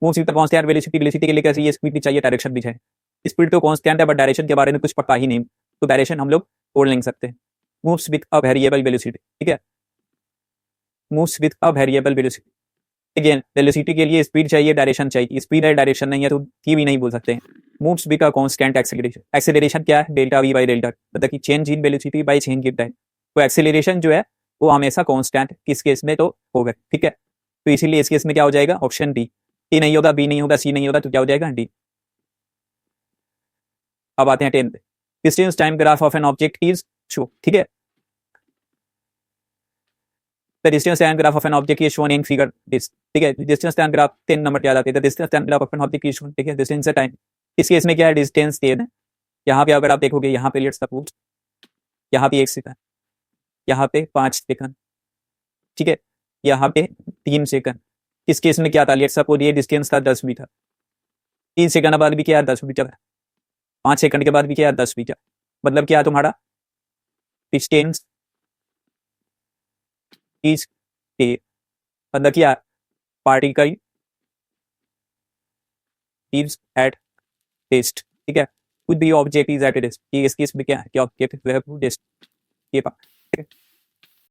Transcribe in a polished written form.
Moves with constant velocity, velocity के लिए कैसे ये स्पीड भी चाहिए, डायरेक्शन भी चाहिए। स्पीड तो कांस्टेंट है बट डायरेक्शन के बारे में कुछ पता ही नहीं, तो डायरेक्शन हम लोग छोड़ नहीं सकते। Moves with a variable velocity, ठीक है, moves with a variable velocity. Again velocity के लिए स्पीड चाहिए, डायरेक्शन चाहिए, स्पीड है डायरेक्शन नहीं है तो ये भी नहीं बोल सकते हैं। Moves with a constant acceleration, acceleration क्या है, डेल्टा वी बाई डेल्टा, मतलब कि change in velocity by change in time. तो एक्सेलरेशन जो है वो हमेशा कांस्टेंट किस केस में तो होगा, ठीक है। तो इसीलिए इस केस में क्या हो जाएगा, ऑप्शन डी। टी नहीं होगा, बी नहीं होगा, सी नहीं होगा, तो क्या हो जाएगा, डी। अब आते हैं 10th, distance time graph of an object is show, ठीक है। The distance time graph of an object is shown in figure this, ठीक है। डिस्टेंस टाइम ग्राफ 10 नंबर पे आ जाती है, distance time graph of an object is shown, ठीक है, distance time. इस केस में क्या है, डिस्टेंस 10 है। यहाँ पे अगर आप देखोगे, यहाँ पे लेट्स सपोज यहाँ पे 1 सेकंड, यहाँ पे 5 सेकंड, ठीक है, यहाँ पे 3 सेकंड। इस केस में क्या था, लेट्स सपोज ये डिस्टेंस था 10 मीटर, 3 सेकंड बाद भी क्या है 10 मीटर, 5 सेकंड के बाद भी क्या है 10 मीटर। मतलब क्या है तुम्हारा डिस्टेंस इज ए, मतलब क्या पार्टिकल इज एट रेस्ट, ठीक है, कुछ भी ऑब्जेक्ट इज एट रेस्ट। इस केस में क्या है कि ऑब्जेक्ट रेस्ट, ये